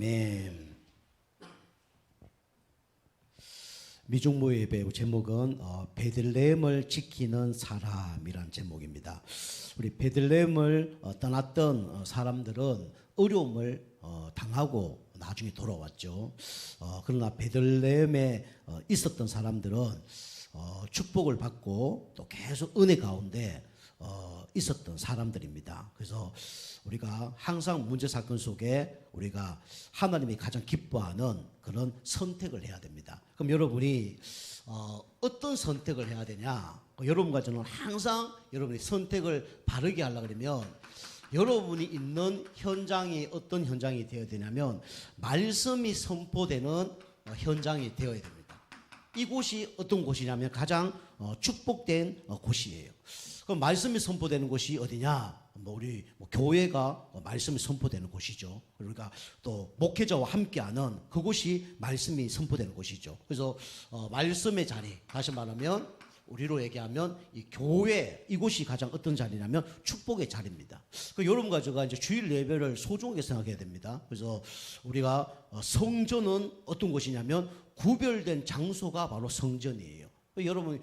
아멘. 미중모 예배 제목은 베들레헴을 지키는 사람이란 제목입니다. 우리 베들레헴을 떠났던 사람들은 어려움을 당하고 나중에 돌아왔죠. 그러나 베들레헴에 있었던 사람들은 축복을 받고 또 계속 은혜 가운데 있었던 사람들입니다. 그래서 우리가 항상 문제 사건 속에 우리가 하나님이 가장 기뻐하는 그런 선택을 해야 됩니다. 그럼 여러분이 어떤 선택을 해야 되냐? 여러분과 저는 항상 여러분이 선택을 바르게 하려고 그러면 여러분이 있는 현장이 어떤 현장이 되어야 되냐면 말씀이 선포되는 현장이 되어야 됩니다. 이곳이 어떤 곳이냐면 가장 축복된 곳이에요. 그럼 말씀이 선포되는 곳이 어디냐? 우리 교회가 말씀이 선포되는 곳이죠. 그러니까 또 목회자와 함께하는 그곳이 말씀이 선포되는 곳이죠. 그래서 말씀의 자리, 다시 말하면 우리로 얘기하면 이 교회, 이곳이 가장 어떤 자리냐면 축복의 자리입니다. 여러분과 제가 이제 주일 예배를 소중하게 생각해야 됩니다. 그래서 우리가 성전은 어떤 곳이냐면 구별된 장소가 바로 성전이에요. 여러분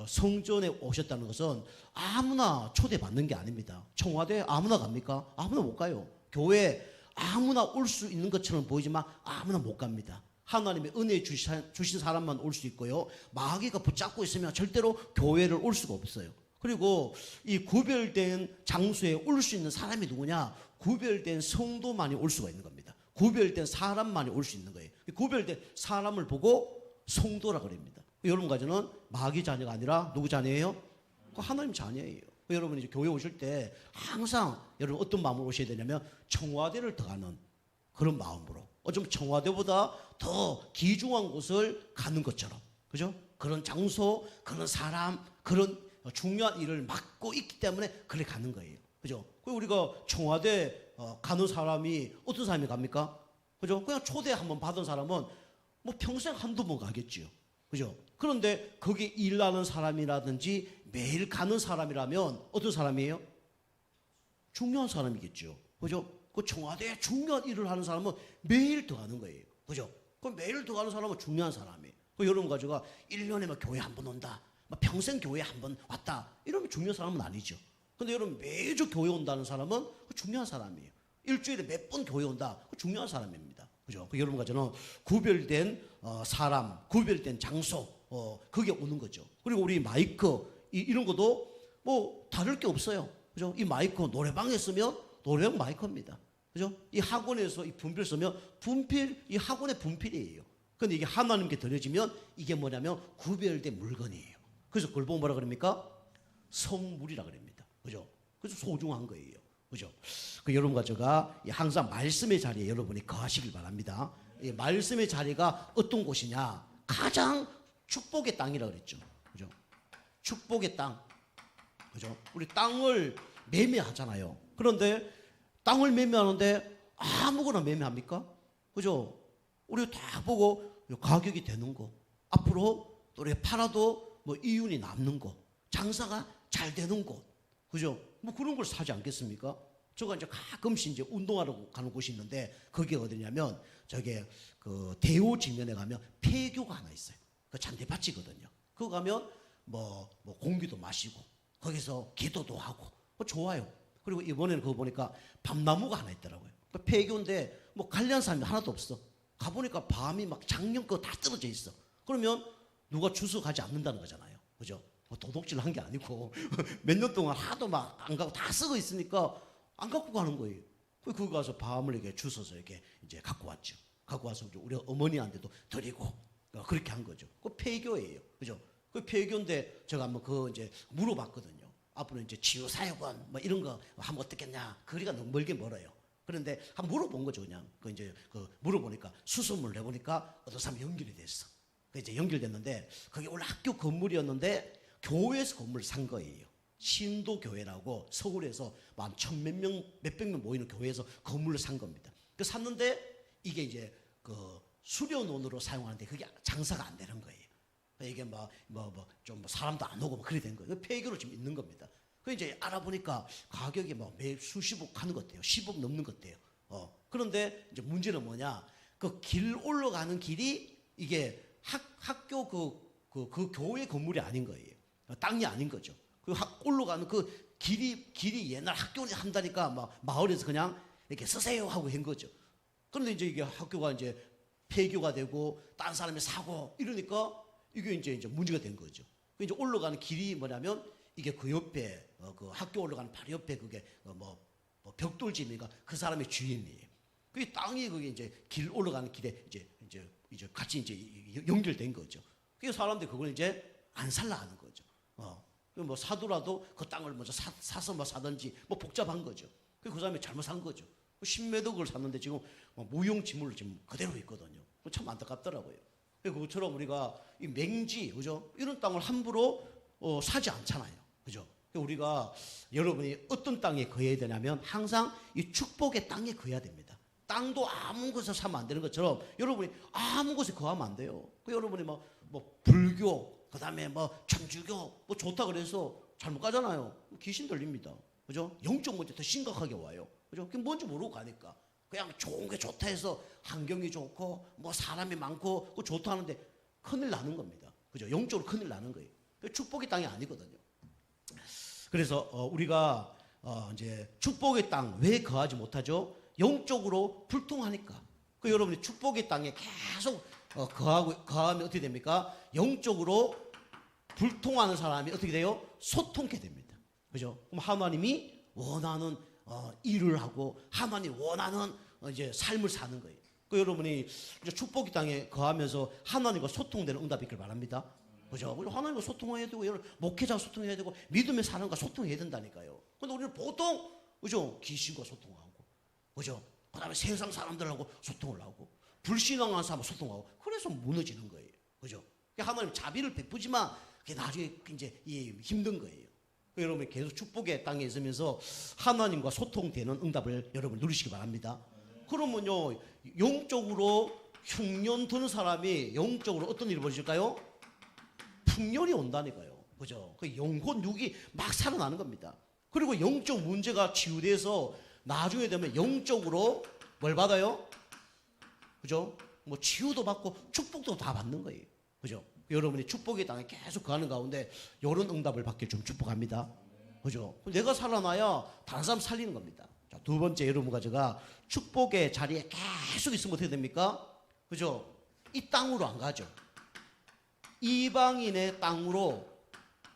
성전에 오셨다는 것은 아무나 초대받는 게 아닙니다. 청와대 아무나 갑니까? 아무나 못 가요. 교회 아무나 올 수 있는 것처럼 보이지만 아무나 못 갑니다. 하나님의 은혜 주신 사람만 올 수 있고요. 마귀가 붙잡고 있으면 절대로 교회를 올 수가 없어요. 그리고 이 구별된 장소에 올 수 있는 사람이 누구냐? 구별된 성도만이 올 수가 있는 겁니다. 구별된 사람만이 올 수 있는 거예요. 구별된 사람을 보고 성도라 그럽니다. 여러분과 저는 마귀 자녀가 아니라 누구 자녀예요? 하나님 자녀예요. 여러분이 이제 교회 오실 때 항상 여러분 어떤 마음으로 오셔야 되냐면 청와대를 더하는 그런 마음으로, 좀 청와대보다 더 귀중한 곳을 가는 것처럼, 그죠? 그런 장소, 그런 사람, 그런 중요한 일을 맡고 있기 때문에 그래 가는 거예요. 그죠? 우리가 청와대 가는 사람이 어떤 사람이 갑니까? 그죠? 그냥 초대 한번 받은 사람은 뭐 평생 한두 번 가겠지요. 그죠? 그런데 거기 일하는 사람이라든지 매일 가는 사람이라면 어떤 사람이에요? 중요한 사람이겠죠. 그죠? 그 청와대에 중요한 일을 하는 사람은 매일 더 가는 거예요. 그죠? 그 매일 더 가는 사람은 중요한 사람이에요. 여러분 가지고 1년에 막 교회 한 번 온다, 막 평생 교회 한 번 왔다, 이러면 중요한 사람은 아니죠. 근데 여러분 매주 교회 온다는 사람은 중요한 사람이에요. 일주일에 몇 번 교회 온다, 중요한 사람입니다. 그죠? 여러분과 저는 구별된 사람, 구별된 장소, 거기에 오는 거죠. 그리고 우리 마이크 이런 것도 뭐 다를 게 없어요. 그죠? 이 마이크 노래방에 쓰면 노래방 마이크입니다. 그죠? 이 학원에서 이 분필 쓰면 분필, 이 학원의 분필이에요. 근데 이게 하나님께 드려지면 이게 뭐냐면 구별된 물건이에요. 그래서 그걸 보고 뭐라 그럽니까? 성물이라 그럽니다. 그죠? 그래서 소중한 거예요. 그죠? 여러분과 제가 항상 말씀의 자리에 여러분이 거하시길 바랍니다. 이 말씀의 자리가 어떤 곳이냐? 가장 축복의 땅이라고 그랬죠. 그죠? 축복의 땅. 그죠? 우리 땅을 매매하잖아요. 그런데 땅을 매매하는데 아무거나 매매합니까? 그죠? 우리 다 보고 가격이 되는 거, 앞으로 또 우리가 팔아도 뭐 이윤이 남는 거, 장사가 잘 되는 곳, 그죠? 뭐 그런 걸 사지 않겠습니까? 제가 이제 가끔씩 이제 운동하러 가는 곳이 있는데 거기 어디냐면 저게 그 대호 직면에 가면 폐교가 하나 있어요. 그 잔디밭이거든요. 그거 가면 뭐 공기도 마시고 거기서 기도도 하고 좋아요. 그리고 이번에는 그거 보니까 밤나무가 하나 있더라고요. 그 폐교인데 뭐 관리하는 사람이 하나도 없어. 가보니까 밤이 막 작년 거 다 떨어져 있어. 그러면 누가 주워 가지 않는다는 거잖아요. 그죠? 도둑질 한 게 아니고 몇 년 동안 하도 막 안 가고 다 쓰고 있으니까 안 갖고 가는 거예요. 그거 가서 밤을 이렇게 주워서 이렇게 이제 갖고 왔죠. 갖고 와서 우리 어머니한테도 드리고 그렇게 한 거죠. 그 폐교예요. 그죠? 그 폐교인데 제가 한번 그거 이제 물어봤거든요. 앞으로 이제 치유사역원 뭐 이런 거 하면 어떻겠냐? 거리가 너무 멀게 멀어요. 그런데 한번 물어본 거죠, 그냥. 그 이제 물어보니까 수소문을 내보니까 어떤 사람이 연결이 됐어. 그 이제 연결됐는데 그게 원래 학교 건물이었는데 교회에서 건물을 산 거예요. 신도교회라고 서울에서 한 천몇 명, 몇백 명 모이는 교회에서 건물을 산 겁니다. 그 샀는데 이게 이제 그 수료론으로 사용하는데 그게 장사가 안 되는 거예요. 이게 좀 사람도 안 오고 그래 된 거예요. 폐교로 지금 있는 겁니다. 그 이제 알아보니까 가격이 매 수십억 하는 것 같아요. 10억 넘는 것 같아요. 그런데 이제 문제는 뭐냐? 그 길 올라가는 길이 이게 학교 그 교회 건물이 아닌 거예요. 땅이 아닌 거죠. 그 올라가는 그 길이 옛날 학교 한다니까 막 마을에서 그냥 이렇게 쓰세요 하고 한 거죠. 그런데 이제 이게 학교가 이제 폐교가 되고 딴 사람이 사고 이러니까 이게 이제 문제가 된 거죠. 이제 올라가는 길이 뭐냐면 이게 그 옆에 그 학교 올라가는 바로 옆에 그게 뭐 벽돌집이니까 그 사람의 주인이에요. 그 땅이 그게 이제 길 올라가는 길에 이제 같이 이제 연결된 거죠. 그 사람들이 그걸 이제 안 살라 하는 거죠. 뭐 사더라도 그 땅을 먼저 사서 뭐 사든지 뭐 복잡한 거죠. 그 사람이 잘못 산 거죠. 10매덕을 샀는데 지금 무용지물로 지금 그대로 있거든요. 참 안타깝더라고요. 그것처럼 우리가 이 맹지, 그죠? 이런 땅을 함부로 사지 않잖아요. 그죠? 우리가 여러분이 어떤 땅에 거해야 되냐면 항상 이 축복의 땅에 거해야 됩니다. 땅도 아무 곳에 사면 안 되는 것처럼 여러분이 아무 곳에 거하면 안 돼요. 여러분이 뭐 불교, 그 다음에 뭐 천주교, 뭐 좋다 그래서 잘못 가잖아요. 귀신 들립니다. 그죠? 영적 문제 더 심각하게 와요. 그죠? 그게 뭔지 모르고 가니까. 그냥 좋은 게 좋다 해서 환경이 좋고 뭐 사람이 많고 그 좋다 하는데 큰일 나는 겁니다. 그죠? 영적으로 큰일 나는 거예요. 축복의 땅이 아니거든요. 그래서 우리가 이제 축복의 땅 왜 거하지 못하죠? 영적으로 불통하니까. 그 여러분이 축복의 땅에 계속 거하면 어떻게 됩니까? 영적으로 불통하는 사람이 어떻게 돼요? 소통케 됩니다. 그죠? 그럼 하나님이 원하는 일을 하고 하나님 원하는 이제 삶을 사는 거예요. 그 여러분이 이제 축복의 땅에 거하면서 하나님과 소통되는 응답이 있길 바랍니다. 그죠? 하나님과 소통해야 되고, 목회자와 소통해야 되고, 믿음의 사람과 소통해야 된다니까요. 근데 우리는 보통, 그죠? 귀신과 소통하고, 그죠? 그 다음에 세상 사람들하고 소통을 하고, 불신앙한 사람하고 소통하고, 그래서 무너지는 거예요. 그죠? 하나님 자비를 베푸지만, 그게 나중에 이제 힘든 거예요. 여러분이 계속 축복의 땅에 있으면서 하나님과 소통되는 응답을 여러분 누리시기 바랍니다. 그러면요, 영적으로 흉년 드는 사람이 영적으로 어떤 일을 벌일까요? 풍년이 온다니까요. 그죠? 그 영혼 육이 막 살아나는 겁니다. 그리고 영적 문제가 치유돼서 나중에 되면 영적으로 뭘 받아요? 그죠? 뭐 치유도 받고 축복도 다 받는 거예요. 그죠? 여러분이 축복의 땅에 계속 가는 가운데 이런 응답을 받길 좀 축복합니다. 그죠? 내가 살아나야 다른 사람 살리는 겁니다. 자, 두 번째 여러분과 제가 축복의 자리에 계속 있으면 어떻게 됩니까? 그죠? 이 땅으로 안 가죠. 이방인의 땅으로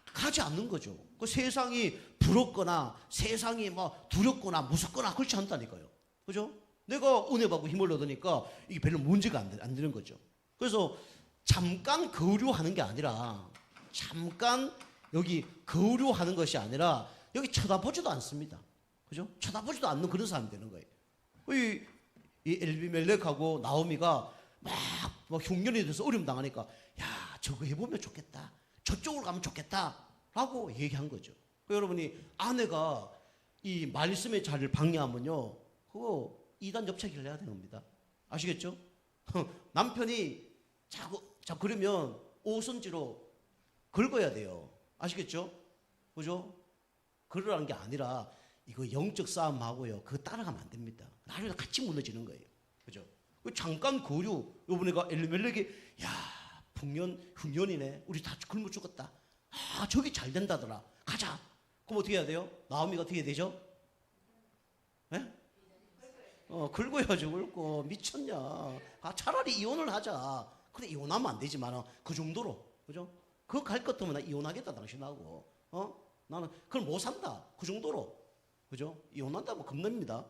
가지 않는 거죠. 그 세상이 부럽거나 세상이 뭐 두렵거나 무섭거나 그렇지 않다니까요. 그죠? 내가 은혜 받고 힘을 얻으니까 이게 별로 문제가 안 되는 거죠. 그래서 잠깐 거류하는 게 아니라 잠깐 여기 거류하는 것이 아니라 여기 쳐다보지도 않습니다. 그죠? 쳐다보지도 않는 그런 사람이 되는 거예요. 이 엘비멜렉하고 나오미가 막 흉년이 돼서 어려움 당하니까 야 저거 해보면 좋겠다. 저쪽으로 가면 좋겠다. 라고 얘기한 거죠. 여러분이 아내가 이 말씀의 자리를 방해하면요. 그거 이단 접착기를 해야 되는 겁니다. 아시겠죠? 남편이 자꾸 그러면 오선지로 긁어야 돼요. 아시겠죠? 그죠? 그러라는 게 아니라 이거 영적 싸움하고요. 그거 따라가면 안 됩니다. 나중에 같이 무너지는 거예요. 그죠? 잠깐 거류, 요번에가 엘리멜렉이 야 흉년이네. 우리 다 굶어 죽었다. 아 저기 잘 된다더라. 가자. 그럼 어떻게 해야 돼요? 나오미가 어떻게 되죠? 예? 긁어야죠. 긁고 미쳤냐. 아 차라리 이혼을 하자. 근데 이혼하면 안 되지만 그 정도로 그죠? 그거 갈 것 같으면 나 이혼하겠다 당신하고. 나는 그걸 못 산다. 그 정도로 그죠? 이혼한다면 겁납니다.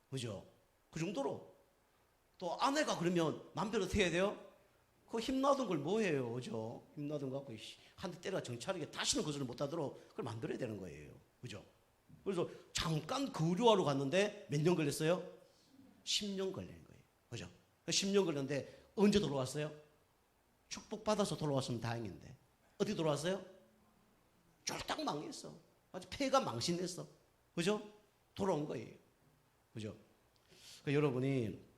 그죠? 그 정도로. 또 아내가 그러면 남편은 어떻게 해야 돼요? 그 힘나던 걸 뭐 해요? 그죠? 힘나던 거 갖고 한 대 때려 정찰하게 다시는 그것을 못하도록 그걸 만들어야 되는 거예요. 그죠? 그래서 잠깐 거류하러 갔는데 몇 년 걸렸어요? 10년 걸리는 거예요. 그죠? 10년 걸렸는데 언제 돌아왔어요? 축복받아서 돌아왔으면 다행인데 어떻게 돌아왔어요? 쫄딱 망했어. 아주 폐가 망신됐어. 그죠? 돌아온 거예요. 그죠? 그러니까 여러분이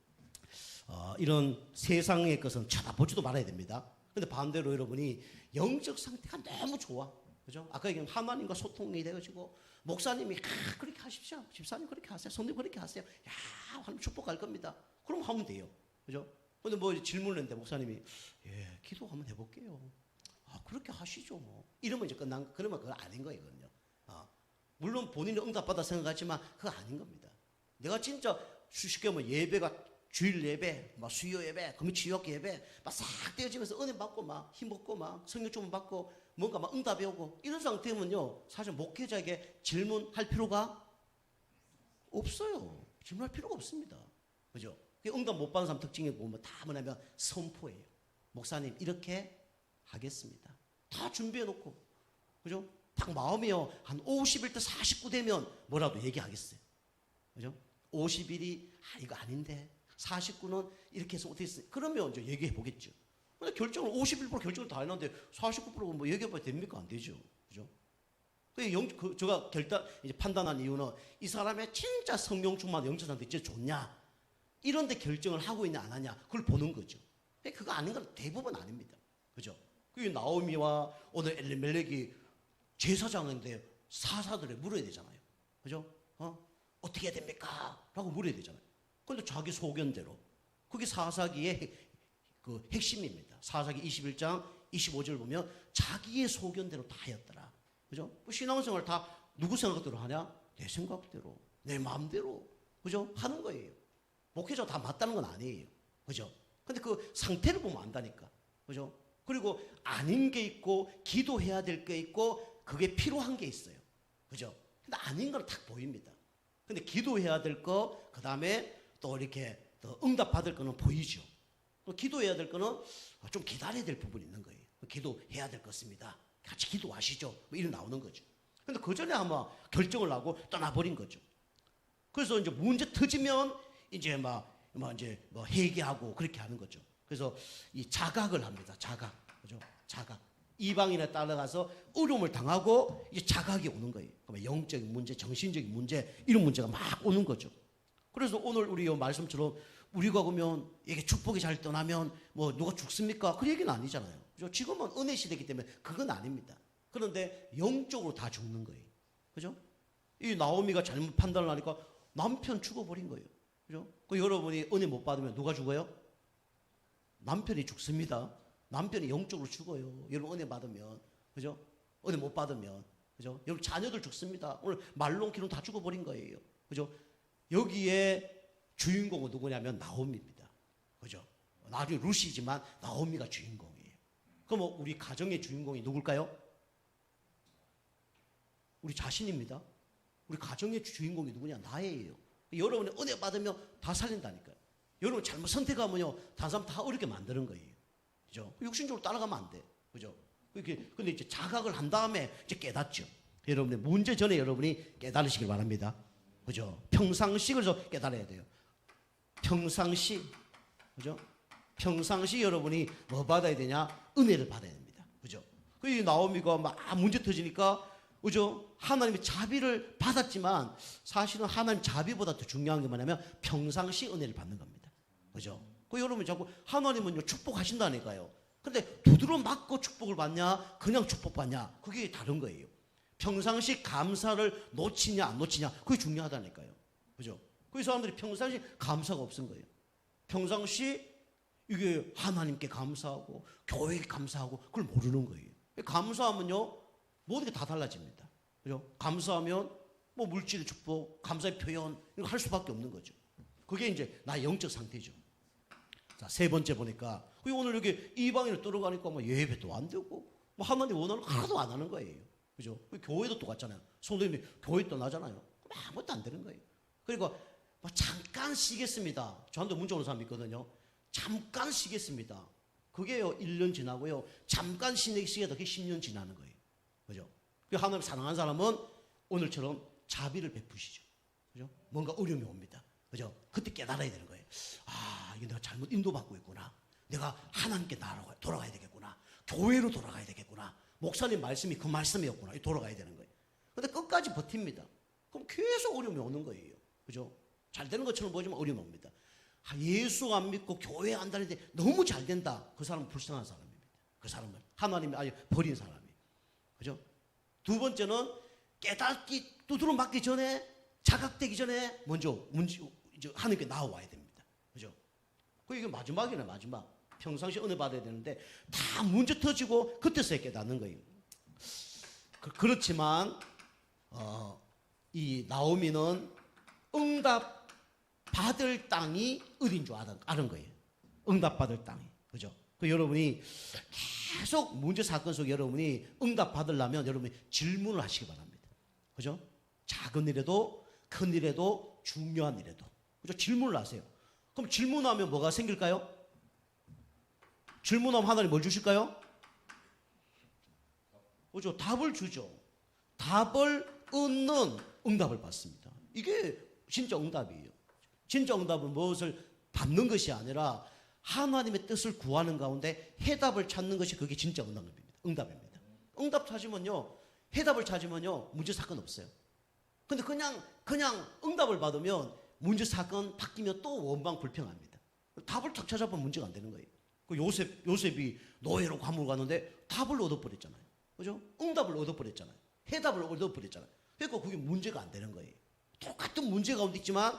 이런 세상의 것은 쳐다보지도 말아야 됩니다. 근데 반대로 여러분이 영적 상태가 너무 좋아. 그죠? 아까 얘기한 하나님과 소통이 되어지고 목사님이 그렇게 하십시오. 집사님 그렇게 하세요. 성도님 그렇게 하세요. 야, 하나님 축복할 겁니다. 그럼 하면 돼요. 그죠? 근데 뭐 질문을 했는데 목사님이 예, 기도 한번 해볼게요. 아, 그렇게 하시죠. 뭐. 이러면 이제 그러면 그거 아닌 거예요. 그건요. 물론 본인이 응답받아 생각하지만 그거 아닌 겁니다. 내가 진짜 쉽게 하면 예배가 주일 예배, 막 수요 예배, 금요치욕 예배, 막 싹 떼어지면서 은혜 받고 막 힘먹고 막 성령 좀 받고 뭔가 막 응답이 오고 이런 상태면요 사실 목회자에게 질문할 필요가 없어요. 질문할 필요가 없습니다. 그죠? 응답 못 받는 사람 특징이 보면 다 뭐냐면 선포예요. 목사님 이렇게 하겠습니다. 다 준비해 놓고 그죠? 딱 마음이요 한 50일 때 49 되면 뭐라도 얘기하겠어요. 그죠? 50일이 이거 아닌데 49는 이렇게 해서 어떻게 했어요? 그러면 이제 얘기해 보겠죠. 근데 결정을 51% 결정을 다 해놨는데 49%는 뭐 얘기해봐야 됩니까? 안 되죠. 그죠? 제가 이제 판단한 이유는 이 사람의 진짜 성령 충만 영적 상태 진짜 좋냐? 이런데 결정을 하고 있냐 안 하냐 그걸 보는 거죠. 그거 아닌 건 대부분 아닙니다. 그죠? 그 나오미와 오늘 엘리멜렉이 제사장인데 사사들에 물어야 되잖아요. 그죠? 어떻게 해야 됩니까? 라고 물어야 되잖아요. 근데 자기 소견대로. 그게 사사기의 그 핵심입니다. 사사기 21장 25절 보면 자기의 소견대로 다 하였더라. 그죠? 신앙생활 다 누구 생각대로 하냐? 내 생각대로, 내 마음대로. 그죠? 하는 거예요. 목회자가 다 맞다는 건 아니에요. 그죠? 근데 그 상태를 보면 안다니까. 그죠? 그리고 아닌 게 있고, 기도해야 될 게 있고, 그게 필요한 게 있어요. 그죠? 근데 아닌 건 딱 보입니다. 근데 기도해야 될 거, 그 다음에 또 이렇게 또 응답받을 거는 보이죠. 또 기도해야 될 거는 좀 기다려야 될 부분이 있는 거예요. 기도해야 될 것입니다. 같이 기도하시죠. 뭐 이런 나오는 거죠. 근데 그 전에 아마 결정을 하고 떠나버린 거죠. 그래서 이제 문제 터지면 이제 이제 회개하고 그렇게 하는 거죠. 그래서 이 자각을 합니다. 자각. 그죠? 자각. 이방인에 따라가서 어려움을 당하고 이제 자각이 오는 거예요. 그러면 영적인 문제, 정신적인 문제 이런 문제가 막 오는 거죠. 그래서 오늘 우리 이 말씀처럼 우리가 보면 이게 축복이 잘 떠나면 뭐 누가 죽습니까? 그 얘기는 아니잖아요. 그죠? 지금은 은혜 시대이기 때문에 그건 아닙니다. 그런데 영적으로 다 죽는 거예요. 그죠? 이 나오미가 잘못 판단을 하니까 남편 죽어버린 거예요. 그죠? 그 여러분이 은혜 못 받으면 누가 죽어요? 남편이 죽습니다. 남편이 영적으로 죽어요. 여러분 은혜 받으면. 그죠? 은혜 못 받으면. 그죠? 여러분 자녀들 죽습니다. 오늘 말론키는 다 죽어버린 거예요. 그죠? 여기에 주인공은 누구냐면 나오미입니다. 그죠? 나중에 루시지만 나오미가 주인공이에요. 그럼 우리 가정의 주인공이 누굴까요? 우리 자신입니다. 우리 가정의 주인공이 누구냐? 나예요. 여러분이 은혜 받으면 다 살린다니까요. 여러분 잘못 선택하면요, 다른 사람 다 어렵게 만드는 거예요. 그죠? 육신적으로 따라가면 안 돼. 그죠? 근데 이제 자각을 한 다음에 이제 깨닫죠. 여러분의 문제 전에 여러분이 깨달으시길 바랍니다. 그죠? 평상시 그래서 깨달아야 돼요. 평상시. 그죠? 평상시 여러분이 뭐 받아야 되냐? 은혜를 받아야 됩니다. 그죠? 그 나오미가 막 문제 터지니까 그죠? 하나님의 자비를 받았지만 사실은 하나님 자비보다 더 중요한 게 뭐냐면 평상시 은혜를 받는 겁니다. 그죠? 그 여러분 자꾸 하나님은요 축복하신다니까요. 근데 두드러 맞고 축복을 받냐? 그냥 축복받냐? 그게 다른 거예요. 평상시 감사를 놓치냐 안 놓치냐 그게 중요하다니까요. 그죠? 그 사람들이 평상시 감사가 없은 거예요. 평상시 이게 하나님께 감사하고 교회에 감사하고 그걸 모르는 거예요. 감사하면요 모든 게 다 달라집니다. 그죠? 감사하면 뭐 물질 축복, 감사의 표현 이거 할 수밖에 없는 거죠. 그게 이제 나의 영적 상태죠. 자, 세 번째 보니까 오늘 여기 이방인을 들어가니까 뭐 예배도 안 되고 뭐 하나님 원하는 거 하나도 안 하는 거예요. 그죠? 교회도 똑같잖아요. 성도님이 교회 떠나잖아요. 아무것도 안 되는 거예요. 그리고 뭐 잠깐 쉬겠습니다. 저한테 문자 오는 사람이 있거든요. 잠깐 쉬겠습니다. 그게요 1년 지나고요. 잠깐 쉬겠다 그게 10년 지나는 거예요. 그죠? 그 하나님 사랑하는 사람은 오늘처럼 자비를 베푸시죠. 그죠? 뭔가 어려움이 옵니다. 그죠? 그때 깨달아야 되는 거예요. 아, 이게 내가 잘못 인도받고 있구나. 내가 하나님께 돌아가야 되겠구나. 교회로 돌아가야 되겠구나. 목사님 말씀이 그 말씀이었구나. 돌아가야 되는 거예요. 근데 끝까지 버팁니다. 그럼 계속 어려움이 오는 거예요. 그죠? 잘 되는 것처럼 보이지만 어려움이 옵니다. 예수 안 믿고 교회 안 다니는데 너무 잘 된다. 그 사람은 불쌍한 사람입니다. 그 사람은 하나님이 아예 버린 사람이에요. 그죠? 두 번째는 깨닫기 두드러 맞기 전에, 자각되기 전에 먼저 하나님께 나와야 됩니다. 그죠? 이게 마지막이네, 마지막. 평상시 은혜 받아야 되는데 다 문제 터지고 그때서야 깨닫는 거예요. 그렇지만 이 나오미는 응답 받을 땅이 어딘 줄 아는 거예요. 응답 받을 땅이. 그죠? 여러분이 계속 문제 사건 속에 여러분이 응답 받으려면 여러분이 질문을 하시기 바랍니다. 그죠? 작은 일에도 큰 일에도 중요한 일에도. 그죠? 질문을 하세요. 그럼 질문하면 뭐가 생길까요? 질문하면 하나님 뭘 주실까요? 그죠? 답을 주죠. 답을 얻는 응답을 받습니다. 이게 진짜 응답이에요. 진짜 응답은 무엇을 받는 것이 아니라 하나님의 뜻을 구하는 가운데 해답을 찾는 것이 그게 진짜 응답입니다. 응답 찾으면요, 해답을 찾으면요, 문제 사건 없어요. 근데 그냥 응답을 받으면 문제 사건 바뀌면 또 원방 불평합니다. 답을 탁 찾아보면 문제가 안 되는 거예요. 요셉이 노예로 감옥을 갔는데 답을 얻어버렸잖아요. 그죠? 응답을 얻어버렸잖아요. 해답을 얻어버렸잖아요. 그러니까 그게 문제가 안 되는 거예요. 똑같은 문제 가운데 있지만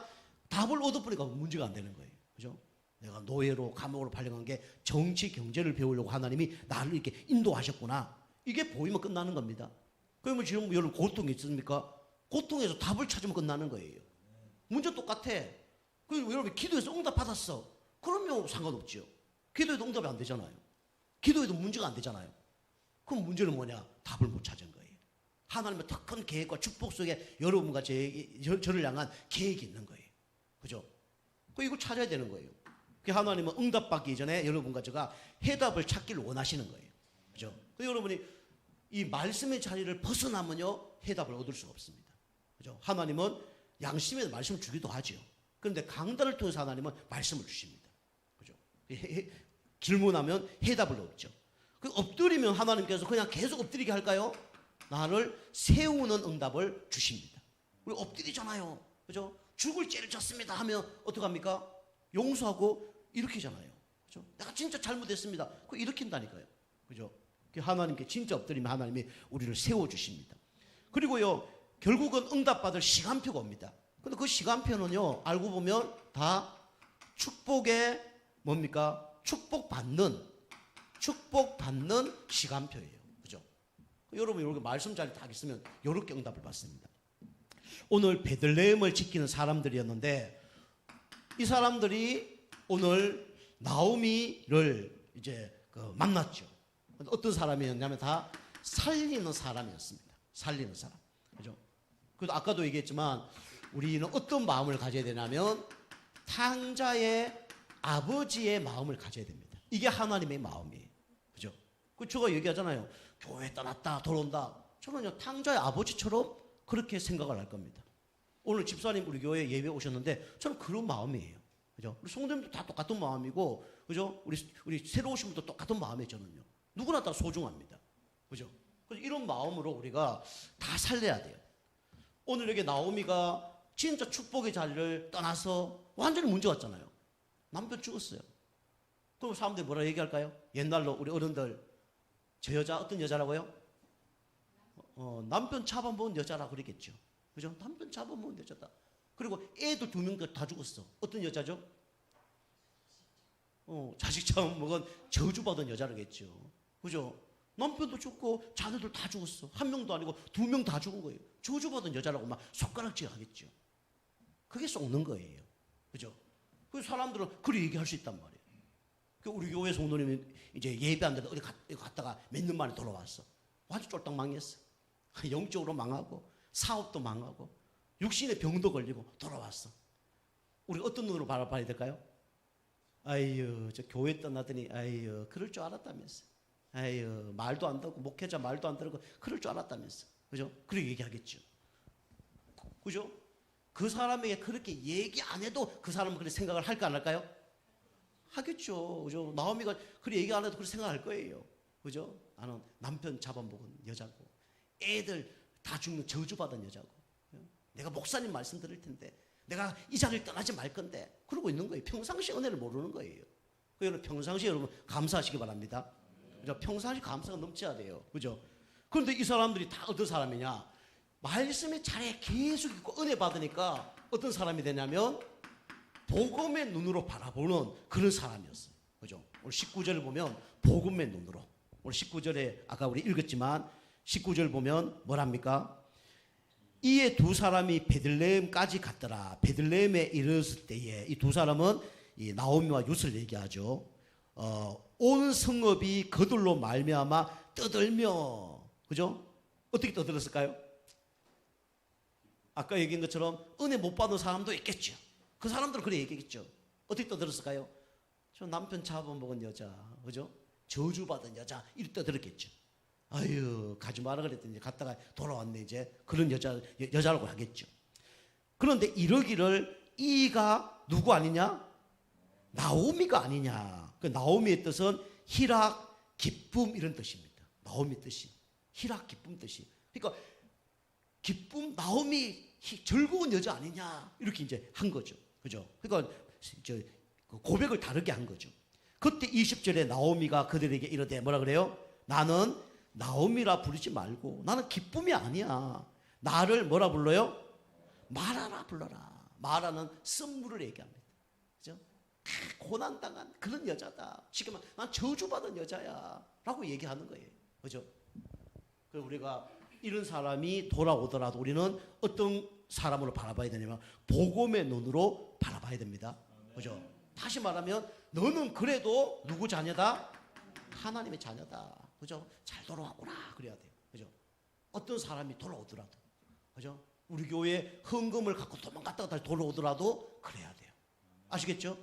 답을 얻어버리니까 문제가 안 되는 거예요. 그죠? 내가 노예로 감옥으로 팔려간 게 정치 경제를 배우려고 하나님이 나를 이렇게 인도하셨구나. 이게 보이면 끝나는 겁니다. 그러면 지금 여러분 고통이 있습니까? 고통에서 답을 찾으면 끝나는 거예요. 문제 똑같아. 그리고 여러분 기도해서 응답 받았어. 그러면 상관없지요. 기도해도 응답이 안 되잖아요. 기도해도 문제가 안 되잖아요. 그럼 문제는 뭐냐? 답을 못 찾은 거예요. 하나님의 더 큰 계획과 축복 속에 여러분과 저를 향한 계획이 있는 거예요. 그죠? 이걸 찾아야 되는 거예요. 하나님은 응답받기 전에 여러분과 제가 해답을 찾기를 원하시는 거예요. 그죠? 여러분이 이 말씀의 자리를 벗어나면요, 해답을 얻을 수가 없습니다. 그죠? 하나님은 양심에서 말씀을 주기도 하죠. 그런데 강단을 통해서 하나님은 말씀을 주십니다. 그죠? 질문하면 해답을 얻죠. 엎드리면 하나님께서 그냥 계속 엎드리게 할까요? 나를 세우는 응답을 주십니다. 우리 엎드리잖아요. 그죠? 죽을 죄를 졌습니다 하면 어떡합니까? 용서하고 일으키잖아요. 그죠? 내가 진짜 잘못했습니다. 그거 일으킨다니까요. 그죠? 하나님께 진짜 엎드리면 하나님이 우리를 세워주십니다. 그리고요, 결국은 응답받을 시간표가 옵니다. 근데 그 시간표는요, 알고 보면 다 축복의 뭡니까? 축복받는 시간표예요. 그죠? 여러분, 이렇게 말씀 자리 딱 있으면 이렇게 응답을 받습니다. 오늘 베들레헴을 지키는 사람들이었는데, 이 사람들이 오늘 나오미를 이제 만났죠. 어떤 사람이었냐면 다 살리는 사람이었습니다. 살리는 사람. 그죠? 그래도 아까도 얘기했지만 우리는 어떤 마음을 가져야 되냐면 탕자의 아버지의 마음을 가져야 됩니다. 이게 하나님의 마음이에요. 그죠? 제가 얘기하잖아요. 교회 떠났다 돌아온다. 저는요, 탕자의 아버지처럼 그렇게 생각을 할 겁니다. 오늘 집사님 우리 교회 예배 오셨는데 저는 그런 마음이에요. 그죠? 우리 성도님도 다 똑같은 마음이고, 그죠? 우리 새로 오신 분도 똑같은 마음이에요, 저는요. 누구나 다 소중합니다. 그죠? 그래서 이런 마음으로 우리가 다 살려야 돼요. 오늘 여기 나오미가 진짜 축복의 자리를 떠나서 완전히 문제 왔잖아요. 남편 죽었어요. 그럼 사람들이 뭐라 얘기할까요? 옛날로 우리 어른들, 저 여자 어떤 여자라고요? 남편 잡아먹은 여자라 그러겠죠. 그죠? 남편 잡아먹은 여자다. 그리고 애도 2명 다 죽었어. 어떤 여자죠? 자식 잡아먹은 저주받은 여자라겠죠. 그죠? 남편도 죽고 자녀들 다 죽었어. 1명도 아니고 2명 다 죽은 거예요. 저주받은 여자라고 막 손가락질 하겠죠. 그게 썩는 거예요. 그죠? 그 사람들은 그렇게 얘기할 수 있단 말이에요. 우리 교회 성도님이 이제 예배 안 되다 어디 갔다가 몇 년 만에 돌아왔어. 완전 쫄딱 망했어. 영적으로 망하고 사업도 망하고 육신의 병도 걸리고 돌아왔어. 우리 어떤 눈으로 바라봐야 될까요? 아유, 저 교회 떠나더니 아유, 그럴 줄 알았다면서. 아유, 말도 안 듣고 목회자 말도 안 들고 그럴 줄 알았다면서. 그죠? 그렇게 얘기하겠죠. 그죠? 그 사람에게 그렇게 얘기 안 해도 그 사람은 그렇게 생각을 할까 안 할까요? 하겠죠. 그죠? 나오미가 그렇게 얘기 안 해도 그렇게 생각할 거예요. 그죠? 나는 남편 잡아먹은 여자고 애들 다 죽는 저주받은 여자고 내가 목사님 말씀 들을 텐데 내가 이 자리를 떠나지 말 건데 그러고 있는 거예요. 평상시 은혜를 모르는 거예요. 여러분 평상시 여러분 감사하시기 바랍니다. 그죠? 평상시 감사가 넘쳐야 돼요. 그죠? 그런데 이 사람들이 다 어떤 사람이냐? 말씀의 자리에 계속 있고 은혜 받으니까 어떤 사람이 되냐면 복음의 눈으로 바라보는 그런 사람이었어요. 그죠? 오늘 19절을 보면 복음의 눈으로. 오늘 19절에 아까 우리 읽었지만 19절 보면 뭐랍니까? 이에 두 사람이 베들레헴까지 갔더라. 베들레헴에 이르렀을 때에 이 두 사람은 이 나오미와 룻을 얘기하죠. 온 성읍이 그들로 말미암아 떠들며, 그죠? 어떻게 떠들었을까요? 아까 얘기한 것처럼 은혜 못 받은 사람도 있겠죠. 그 사람들은 그래 얘기했겠죠. 어떻게 떠들었을까요? 저 남편 잡아먹은 여자, 그죠? 저주받은 여자, 이렇게 떠들었겠죠. 아유, 가지 마라 그랬더니 갔다가 돌아왔네, 이제. 그런 여자라고 하겠죠. 그런데 이러기를 이가 누구 아니냐? 나오미가 아니냐. 그 나오미의 뜻은 희락, 기쁨 이런 뜻입니다. 나오미 뜻이. 희락, 기쁨 뜻이. 그러니까 기쁨, 나오미 즐거운 여자 아니냐. 이렇게 이제 한 거죠. 그죠? 그러니까 고백을 다르게 한 거죠. 그때 20절에 나오미가 그들에게 이르되 뭐라 그래요? 나는 나오미라 부르지 말고 나는 기쁨이 아니야. 나를 뭐라 불러요? 마라라 불러라. 마라는 쓴물을 얘기합니다. 그죠? 고난당한 그런 여자다. 지금 난 저주받은 여자야 라고 얘기하는 거예요. 그죠? 그래서 우리가 이런 사람이 돌아오더라도 우리는 어떤 사람으로 바라봐야 되냐면 복음의 눈으로 바라봐야 됩니다. 그죠? 다시 말하면 너는 그래도 누구 자녀다? 하나님의 자녀다. 그죠? 잘 돌아왔구나. 그래야 돼요. 그죠? 어떤 사람이 돌아오더라도. 그죠? 우리 교회에 헌금을 갖고 도망갔다가 다시 돌아오더라도 그래야 돼요. 아시겠죠?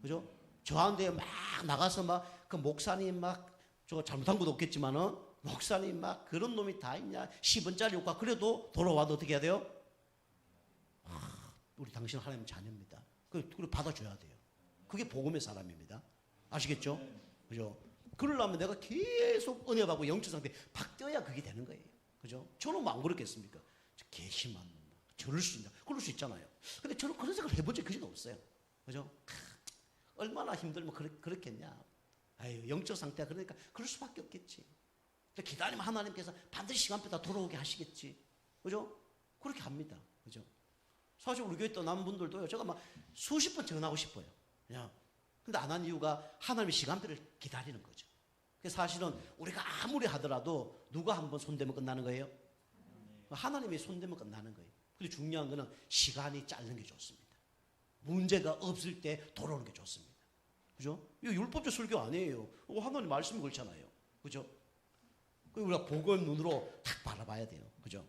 그죠? 저한테 막 나가서 막 그 목사님 막 저 잘못한 것도 없겠지만은 목사님 막 그런 놈이 다 있냐 10원짜리 효과 그래도 돌아와도 어떻게 해야 돼요? 우리 당신 하나님 자녀입니다. 그걸 받아줘야 돼요. 그게 복음의 사람입니다. 아시겠죠? 그죠? 그러려면 내가 계속 은혜 받고 영적 상태 바뀌어야 그게 되는 거예요. 그죠? 저는 뭐 안 그렇겠습니까? 개심한 저럴 수 있나? 그럴 수 있잖아요. 근데 저는 그런 생각을 해본 적이 그전 없어요. 그죠? 얼마나 힘들면 그렇겠냐? 아유, 영적 상태가 그러니까 그럴 수밖에 없겠지. 기다리면 하나님께서 반드시 시간표다 돌아오게 하시겠지. 그죠? 그렇게 합니다. 그죠? 사실 우리 교회 떠난 분들도요, 제가 막 수십 번 전하고 싶어요. 그냥. 근데 안 한 이유가 하나님의 시간표를 기다리는 거죠. 사실은 우리가 아무리 하더라도 누가 한번 손대면 끝나는 거예요? 하나님이 손대면 끝나는 거예요. 근데 중요한 거는 시간이 짧은 게 좋습니다. 문제가 없을 때 돌아오는 게 좋습니다. 그죠? 이거 율법적 설교 아니에요. 하나님 말씀이 그렇잖아요. 그죠? 우리가 복음 눈으로 딱 바라봐야 돼요. 그죠?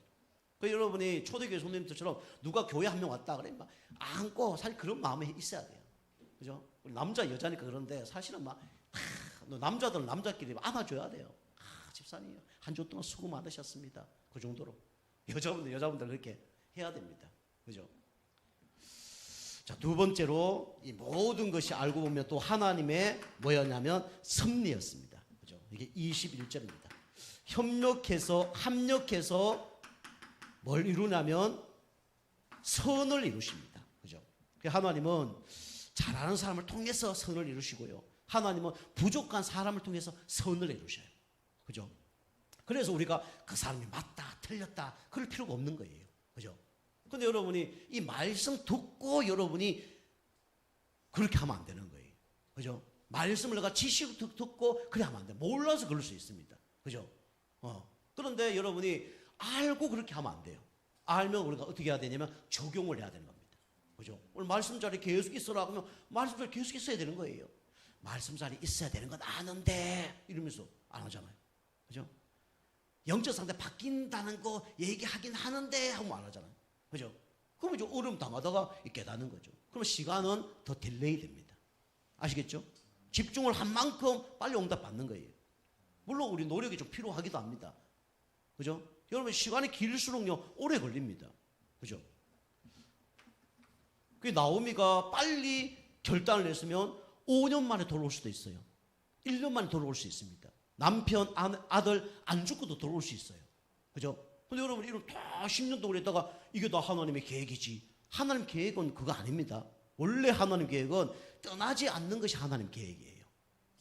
여러분이 초대교회 손님들처럼 누가 교회 한 명 왔다 그래 막 안고 사실 그런 마음이 있어야 돼요. 그죠? 우리 남자 여자니까 그런데 사실은 막 남자들은 남자끼리 안아줘야 돼요. 집사님 한 주 동안 수고 많으셨습니다. 그 정도로 여자분들 그렇게 해야 됩니다. 그죠? 자, 두 번째로 이 모든 것이 알고 보면 또 하나님의 뭐였냐면 섭리였습니다. 그죠? 이게 21절입니다. 합력해서 뭘 이루냐면 선을 이루십니다. 그죠? 하나님은 잘하는 사람을 통해서 선을 이루시고요. 하나님은 부족한 사람을 통해서 선을 이루셔요. 그죠? 그래서 우리가 그 사람이 맞다, 틀렸다, 그럴 필요가 없는 거예요. 그죠? 근데 여러분이 이 말씀 듣고 여러분이 그렇게 하면 안 되는 거예요. 그죠? 말씀을 내가 지식을 듣고 그래 하면 안 돼요. 몰라서 그럴 수 있습니다. 그죠? 그런데 여러분이 알고 그렇게 하면 안 돼요. 알면 우리가 어떻게 해야 되냐면 적용을 해야 되는 겁니다. 그죠? 오늘 말씀 자리에 계속 있으라 그러면 말씀 자리에 계속 있어야 되는 거예요. 말씀 자리에 있어야 되는 건 아는데 이러면서 안 하잖아요. 그죠? 영적 상태 바뀐다는 거 얘기하긴 하는데 하고 안 하잖아요. 그죠? 그러면 이제 어려움 당하다가 깨닫는 거죠. 그러면 시간은 더 딜레이 됩니다. 아시겠죠? 집중을 한 만큼 빨리 응답 받는 거예요. 물론 우리 노력이 좀 필요하기도 합니다. 그죠? 여러분 시간이 길수록요 오래 걸립니다. 그죠? 그 나오미가 빨리 결단을 했으면 5년 만에 돌아올 수도 있어요. 1년 만에 돌아올 수 있습니다. 남편, 아들 안 죽고도 돌아올 수 있어요. 그죠? 근데 여러분 이런 다 10년 동안 했다가 이게 다 하나님의 계획이지. 하나님 계획은 그거 아닙니다. 원래 하나님 계획은 떠나지 않는 것이 하나님 계획이에요.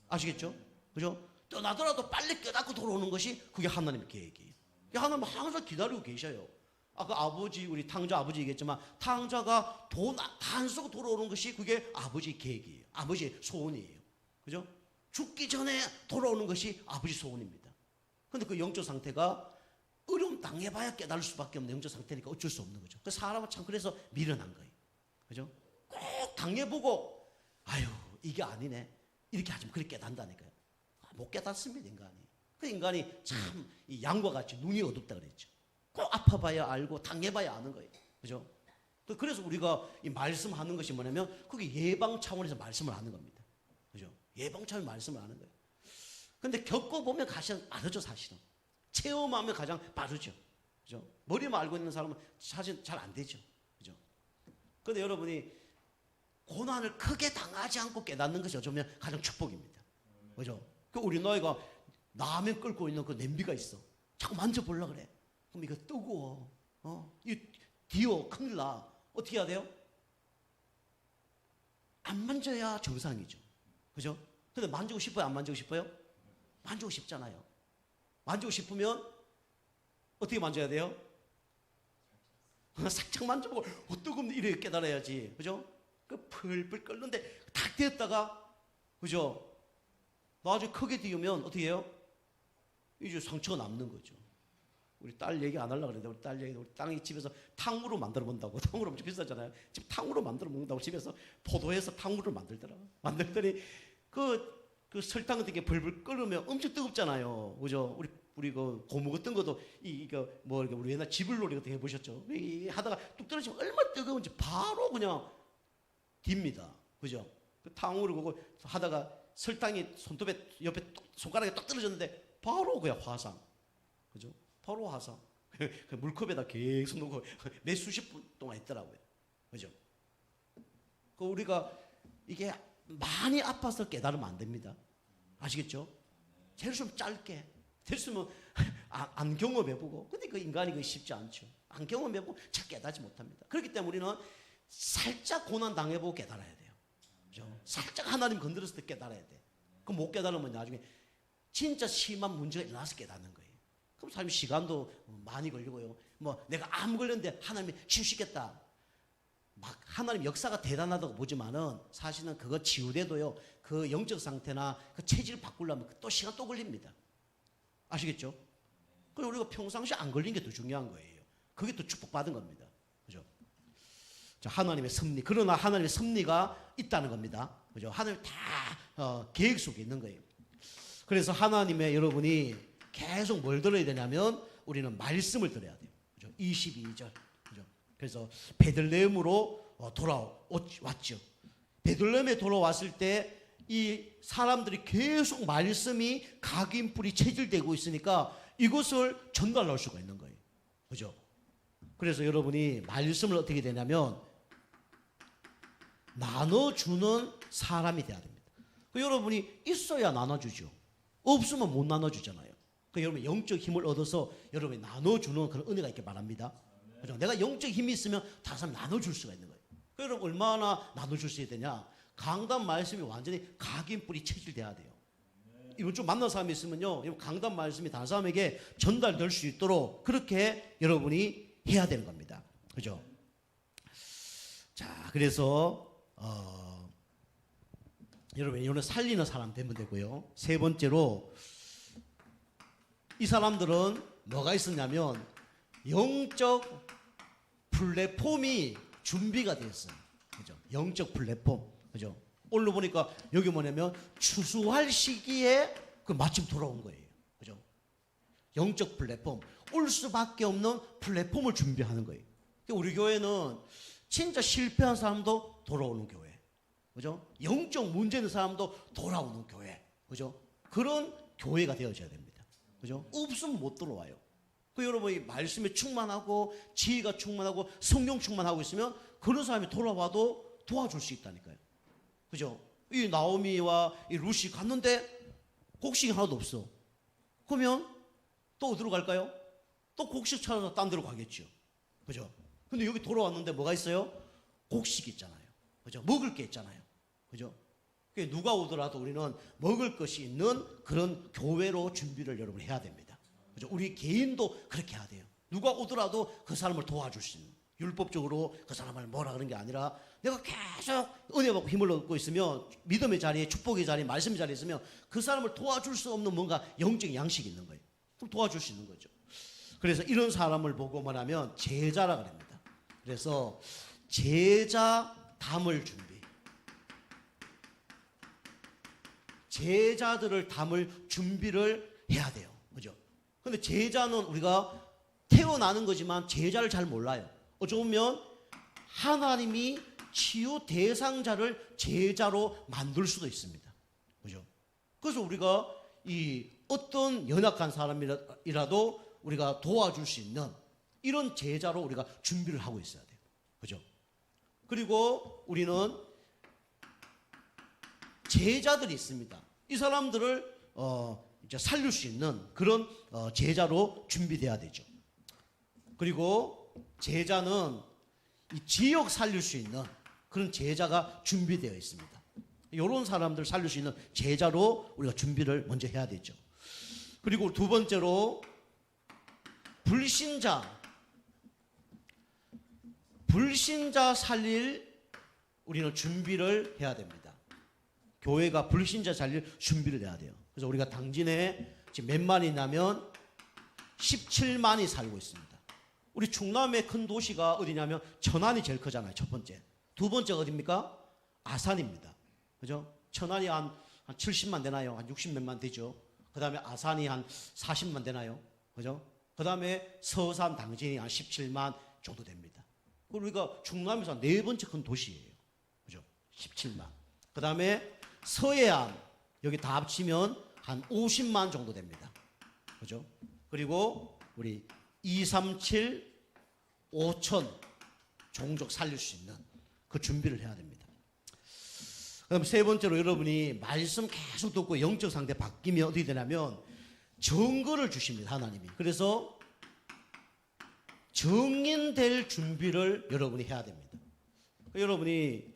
아시겠죠? 그죠? 떠나더라도 빨리 깨닫고 돌아오는 것이 그게 하나님 계획이에요. 하나님은 항상 기다리고 계셔요. 아까 아버지, 우리 탕자 아버지 얘기했지만 탕자가 돈 다 안 쓰고 돌아오는 것이 그게 아버지 계획이에요. 아버지 소원이에요. 그죠? 죽기 전에 돌아오는 것이 아버지 소원입니다. 근데 그 영적 상태가 어려움 당해봐야 깨달을 수밖에 없는 영적 상태니까 어쩔 수 없는 거죠. 그 사람은 참 그래서 미련한 거예요. 그죠? 꼭 당해보고 아유 이게 아니네 이렇게 하지만 그렇게 깨닫는다니까요. 못 깨닫습니다 인간이. 그 인간이 참 이 양과 같이 눈이 어둡다 그랬죠. 꼭 아파봐야 알고 당해봐야 아는 거예요. 그죠? 그래서 우리가 이 말씀하는 것이 뭐냐면 그게 예방 차원에서 말씀을 하는 겁니다. 그죠? 예방 차원에서 말씀을 하는 거예요. 근데 겪어보면 가장 빠르죠 사실은. 체험하면 가장 빠르죠. 그죠? 머리만 알고 있는 사람은 사실 잘 안 되죠. 그죠? 근데 여러분이 고난을 크게 당하지 않고 깨닫는 것이 어쩌면 가장 축복입니다. 그죠? 그 우리 너희가 라면 끓고 있는 그 냄비가 있어. 자꾸 만져보려고 그래. 그럼 이거 뜨거워. 이 뒤어 큰일 나. 어떻게 해야 돼요? 안 만져야 정상이죠. 그죠? 근데 만지고 싶어요? 안 만지고 싶어요? 만지고 싶잖아요. 만지고 싶으면 어떻게 만져야 돼요? 살짝 만져보고 뜨겁네 이렇게 깨달아야지. 그죠? 그 풀풀 끓는데 탁 되었다가 그죠? 나중에 크게 뒤우면 어떻게 해요? 이제 상처가 남는 거죠. 우리 딸 얘기 안 하려고 그랬는데 우리 딸 얘기 우리 땅이 집에서 탕후루 만들어 본다고. 탕후루 엄청 비싸잖아요. 지금 탕후루 만들어 먹는다고 집에서 포도해서 탕후루를 만들더라. 만들더니 그 설탕 같은 게 불불 끓으면 엄청 뜨겁잖아요. 그죠? 우리 그 고무 같은 것도 이거 뭐 이렇게 우리 옛날 지불놀이 같은 거 해보셨죠? 이 하다가 뚝 떨어지면 얼마나 뜨거운지 바로 그냥 딥니다. 그죠? 그 탕후루 그거 하다가 설탕이 손톱에 옆에 손가락에 딱 떨어졌는데 바로 그냥 화상. 그죠? 바로 화상. 그 물컵에다 계속 놓고 몇 수십 분 동안 있더라고요. 그죠? 그 우리가 이게 많이 아파서 깨달으면 안 됩니다. 아시겠죠? 제일 좀 짧게. 됐으면 안 경험해보고. 근데 그 인간이 그 쉽지 않죠. 안 경험해보고 잘 깨닫지 못합니다. 그렇기 때문에 우리는 살짝 고난 당해보고 깨달아야 돼요. 그죠? 살짝 하나님 건드렸을 때 깨달아야 돼. 그럼 못 깨달으면 나중에 진짜 심한 문제가 일어나서 깨닫는 거예요. 그럼 사람이 시간도 많이 걸리고요. 뭐 내가 암 걸렸는데 하나님이 치유시켰다. 막 하나님 역사가 대단하다고 보지만은 사실은 그거 치유돼도요. 그 영적 상태나 그 체질을 바꾸려면 또 시간 또 걸립니다. 아시겠죠? 그래서 우리가 평상시에 안 걸린 게 더 중요한 거예요. 그게 더 축복받은 겁니다. 그죠? 자, 하나님의 섭리. 그러나 하나님의 섭리가 있다는 겁니다. 그죠? 하나님 다 계획 속에 있는 거예요. 그래서 하나님의 여러분이 계속 뭘 들어야 되냐면 우리는 말씀을 들어야 돼요. 그죠? 22절. 그죠? 그래서 베들레헴으로 돌아왔죠. 베들레헴에 돌아왔을 때 이 사람들이 계속 말씀이 각인뿔이 체질되고 있으니까 이것을 전달할 수가 있는 거예요. 그죠? 그래서 여러분이 말씀을 어떻게 되냐면 나눠주는 사람이 돼야 됩니다. 여러분이 있어야 나눠주죠. 없으면 못 나눠주잖아요. 여러분 영적 힘을 얻어서 여러분이 나눠주는 그런 은혜가 있길 바랍니다. 그죠? 내가 영적 힘이 있으면 다른 사람 나눠줄 수가 있는 거예요. 여러분 얼마나 나눠줄 수 있어야 되냐? 강단 말씀이 완전히 각인뿔이 체질돼야 돼요. 이번 주 만난 사람이 있으면요, 강단 말씀이 다른 사람에게 전달될 수 있도록 그렇게 여러분이 해야 되는 겁니다. 그죠? 자, 그래서 여러분 이거는 살리는 사람 되면 되고요. 세 번째로 이 사람들은 뭐가 있었냐면 영적 플랫폼이 준비가 됐어요. 그죠? 영적 플랫폼. 그죠? 오늘 보니까 여기 뭐냐면 추수할 시기에 그 마침 돌아온 거예요. 그죠? 영적 플랫폼. 올 수밖에 없는 플랫폼을 준비하는 거예요. 우리 교회는 진짜 실패한 사람도 돌아오는 교회. 그죠? 영적 문제 있는 사람도 돌아오는 교회. 그죠? 그런 교회가 되어져야 됩니다. 그죠? 없으면 못 들어와요. 여러분이 말씀에 충만하고 지혜가 충만하고 성령 충만하고 있으면 그런 사람이 돌아와도 도와줄 수 있다니까요. 그죠? 이 나오미와 이 루시 갔는데 곡식이 하나도 없어. 그러면 또 어디로 갈까요? 또 곡식 찾아서 딴 데로 가겠죠. 그죠? 근데 여기 돌아왔는데 뭐가 있어요? 곡식이 있잖아요. 그죠? 먹을 게 있잖아요. 그죠? 누가 오더라도 우리는 먹을 것이 있는 그런 교회로 준비를 여러분 해야 됩니다. 그죠? 우리 개인도 그렇게 해야 돼요. 누가 오더라도 그 사람을 도와줄 수 있는, 율법적으로 그 사람을 뭐라 그런 게 아니라 내가 계속 은혜 받고 힘을 얻고 있으면, 믿음의 자리에, 축복의 자리에, 말씀의 자리에 있으면 그 사람을 도와줄 수 없는 뭔가 영적인 양식이 있는 거예요. 그럼 도와줄 수 있는 거죠. 그래서 이런 사람을 보고 뭐냐면 제자라 그럽니다. 그래서 제자 담을 준비, 제자들을 담을 준비를 해야 돼요. 그죠? 근데 제자는 우리가 태어나는 거지만 제자를 잘 몰라요. 어쩌면 하나님이 치유 대상자를 제자로 만들 수도 있습니다. 그죠? 그래서 우리가 이 어떤 연약한 사람이라도 우리가 도와줄 수 있는 이런 제자로 우리가 준비를 하고 있어야 돼요. 그죠? 그리고 우리는 제자들이 있습니다. 이 사람들을 이제 살릴 수 있는 그런 제자로 준비돼야 되죠. 그리고 제자는 이 지역 살릴 수 있는 그런 제자가 준비되어 있습니다. 이런 사람들 살릴 수 있는 제자로 우리가 준비를 먼저 해야 되죠. 그리고 두 번째로 불신자 살릴 우리는 준비를 해야 됩니다. 교회가 불신자 살릴 준비를 해야 돼요. 그래서 우리가 당진에 지금 몇 만이 나면 17만이 살고 있습니다. 우리 충남의 큰 도시가 어디냐면 천안이 제일 크잖아요. 첫 번째. 두 번째가 어디입니까? 아산입니다. 그죠? 천안이 한 70만 되나요? 한 60몇만 되죠. 그 다음에 아산이 한 40만 되나요? 그죠? 그 다음에 서산 당진이 한 17만 정도 됩니다. 그리고 우리가 충남에서 네 번째 큰 도시예요. 그죠? 17만. 그 다음에 서해안, 여기 다 합치면 한 50만 정도 됩니다. 그죠? 그리고 우리 237, 5천 종족 살릴 수 있는 그 준비를 해야 됩니다. 그다음 세 번째로 여러분이 말씀 계속 듣고 영적 상태 바뀌면 어떻게 되냐면 증거를 주십니다. 하나님이. 그래서 증인될 준비를 여러분이 해야 됩니다. 여러분이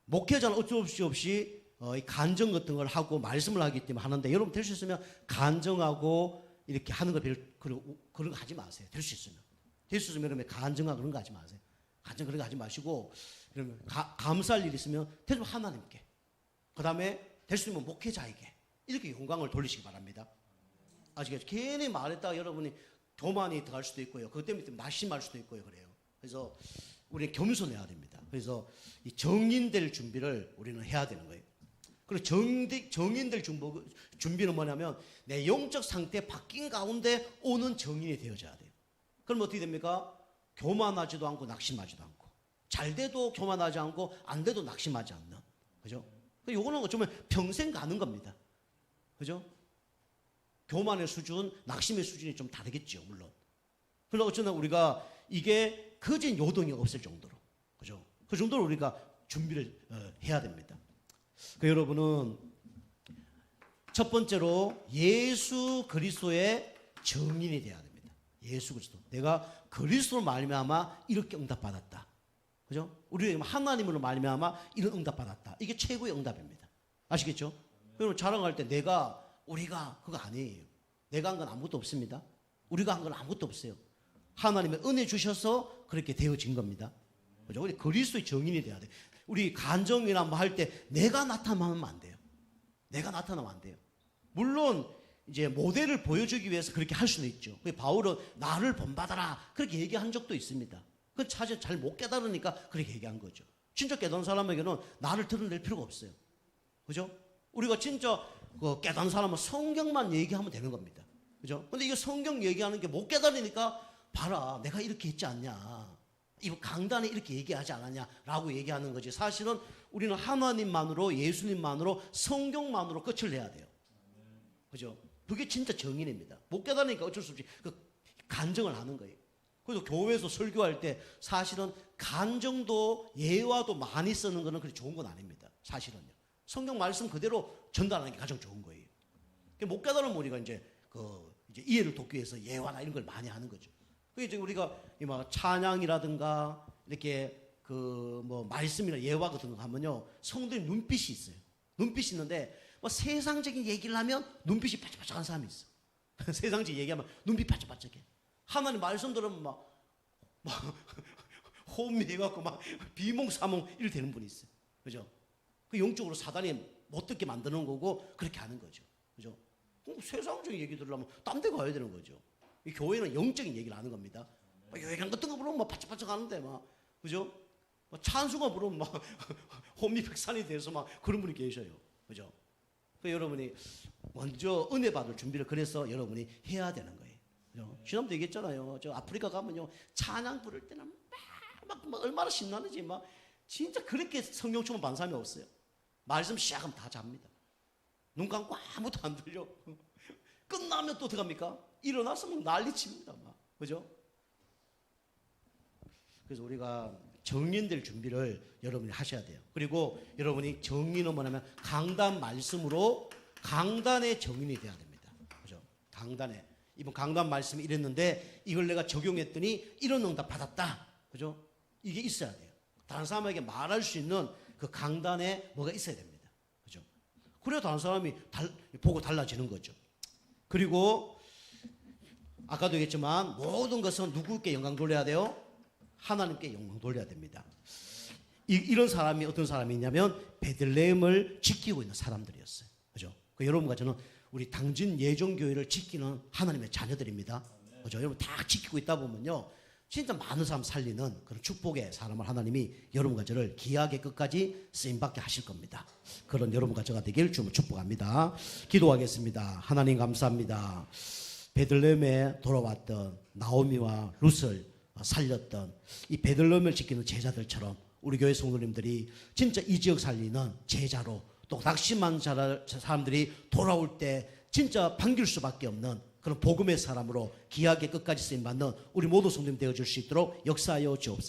목회자는 어쩔 수 없이 간증 같은 걸 하고 말씀을 하기 때문에 하는데, 여러분 될 수 있으면 간증하고 이렇게 하는 거 그런 거 하지 마세요. 될 수 있으면. 될 수 있으면 여러분 간증하고 그런 거 하지 마세요. 간증 그런 거 하지 마시고, 그러면 감사할 일이 있으면 대충 하나님께, 그 다음에 될 수 있으면 목회자에게 이렇게 영광을 돌리시기 바랍니다. 아시겠죠? 괜히 말했다가 여러분이 교만이 들어갈 수도 있고요. 그것 때문에 낙심할 수도 있고요. 그래요. 그래서 우리는 겸손해야 됩니다. 그래서 이 정인될 준비를 우리는 해야 되는 거예요. 그리고 정인될 준비는 뭐냐면 내 영적 상태 바뀐 가운데 오는 정인이 되어져야 돼요. 그럼 어떻게 됩니까? 교만하지도 않고 낙심하지도 않고, 잘 돼도 교만하지 않고 안 돼도 낙심하지 않는. 그죠? 요거는 어쩌면 평생 가는 겁니다. 그죠? 교만의 수준, 낙심의 수준이 좀 다르겠죠, 물론. 그러나 어쩌나 우리가 이게 거진 요동이 없을 정도로, 그죠? 그 정도로 우리가 준비를 해야 됩니다. 여러분은 첫 번째로 예수 그리스도의 증인이 되어야 됩니다. 예수 그리스도. 내가 그리스도로 말미암아 이렇게 응답받았다. 그죠? 우리가 하나님으로 말미암아 이런 응답받았다. 이게 최고의 응답입니다. 아시겠죠? 여러분 자랑할 때 우리가 그거 아니에요. 내가 한 건 아무것도 없습니다. 우리가 한 건 아무것도 없어요. 하나님의 은혜 주셔서 그렇게 되어진 겁니다. 그죠? 우리 그리스도의 증인이 돼야 돼. 우리 간증이나 뭐 할 때 내가 나타나면 안 돼요. 내가 나타나면 안 돼요. 물론 이제 모델을 보여주기 위해서 그렇게 할 수는 있죠. 바울은 나를 본받아라 그렇게 얘기한 적도 있습니다. 그건 사실 잘 못 깨달으니까 그렇게 얘기한 거죠. 진짜 깨달은 사람에게는 나를 드러낼 필요가 없어요. 그죠? 우리가 진짜 깨달은 사람은 성경만 얘기하면 되는 겁니다. 그죠? 근데 이거 성경 얘기하는 게 못 깨달으니까 봐라, 내가 이렇게 했지 않냐, 이거 강단에 이렇게 얘기하지 않았냐라고 얘기하는 거지. 사실은 우리는 하나님만으로, 예수님만으로, 성경만으로 끝을 내야 돼요. 그죠? 그게 진짜 정인입니다. 못 깨달으니까 어쩔 수 없이 간증을 하는 거예요. 그래서 교회에서 설교할 때 사실은 간증도 예화도 많이 쓰는 거는 그렇게 좋은 건 아닙니다. 사실은요. 성경 말씀 그대로 전달하는 게 가장 좋은 거예요. 못 깨달으면 우리가 이제 이해를 돕기 위해서 예화나 이런 걸 많이 하는 거죠. 그게 이제 우리가 찬양이라든가 이렇게 말씀이나 예화 같은 거 하면요, 성도의 눈빛이 있어요. 눈빛이 있는데 세상적인 얘기를 하면 눈빛이 바짝바짝한 사람이 있어. 세상적 얘기하면 눈빛 반짝반짝해. 하나님 말씀 들으면 막 호미해갖고 막 비몽사몽 이렇게 되는 분이 있어요. 그죠? 그 영적으로 사단이 못 듣게 만드는 거고 그렇게 하는 거죠. 그죠? 세상적인 얘기 들으려면 딴 데 가야 되는 거죠. 이 교회는 영적인 얘기를 하는 겁니다. 요양 같은 거 부르면 막 바짝바짝 하는데 막, 그죠? 찬수가 부르면 막 혼미백산이 돼서 막 그런 분이 계셔요. 그죠? 여러분이 먼저 은혜 받을 준비를 그래서 여러분이 해야 되는 거예요. 그죠? 지난번에 얘기했잖아요. 저 아프리카 가면요. 찬양 부를 때는 막 얼마나 신나는지 막 진짜 그렇게 성령 충만 받는 사람이 없어요. 말씀 시작하면 다 잡니다. 눈 감고 아무도 안 들려. 끝나면 또 들어갑니까? 일어나서 막 난리 칩니다. 막. 그죠? 그래서 우리가 정인될 준비를 여러분이 하셔야 돼요. 그리고 여러분이 정인은 뭐냐면 강단 말씀으로 강단의 정인이 돼야 됩니다. 그죠? 강단에. 이번 강단 말씀이 이랬는데 이걸 내가 적용했더니 이런 응답 받았다. 그죠? 이게 있어야 돼요. 다른 사람에게 말할 수 있는 그 강단에 뭐가 있어야 됩니다. 그죠? 그래야 다른 사람이 보고 달라지는 거죠. 그리고 아까도 얘기했지만 모든 것은 누구께 영광 돌려야 돼요? 하나님께 영광 돌려야 됩니다. 이런 사람이 어떤 사람이냐면 베들레헴을 지키고 있는 사람들이었어요. 그죠? 여러분과 저는 우리 당진 예정교회를 지키는 하나님의 자녀들입니다. 그죠? 여러분 다 지키고 있다 보면요. 진짜 많은 사람 살리는 그런 축복의 사람을 하나님이 여러분과 저를 귀하게 끝까지 쓰임받게 하실 겁니다. 그런 여러분과 저가 되길 주님을 축복합니다. 기도하겠습니다. 하나님 감사합니다. 베들레헴에 돌아왔던 나오미와 룻을 살렸던 이 베들레헴을 지키는 제자들처럼 우리 교회 성도님들이 진짜 이 지역 살리는 제자로 또 낙심한 사람들이 돌아올 때 진짜 반길 수밖에 없는 그런 복음의 사람으로 귀하게 끝까지 쓰임받는 우리 모두 성도님 되어줄 수 있도록 역사하여 주옵소서.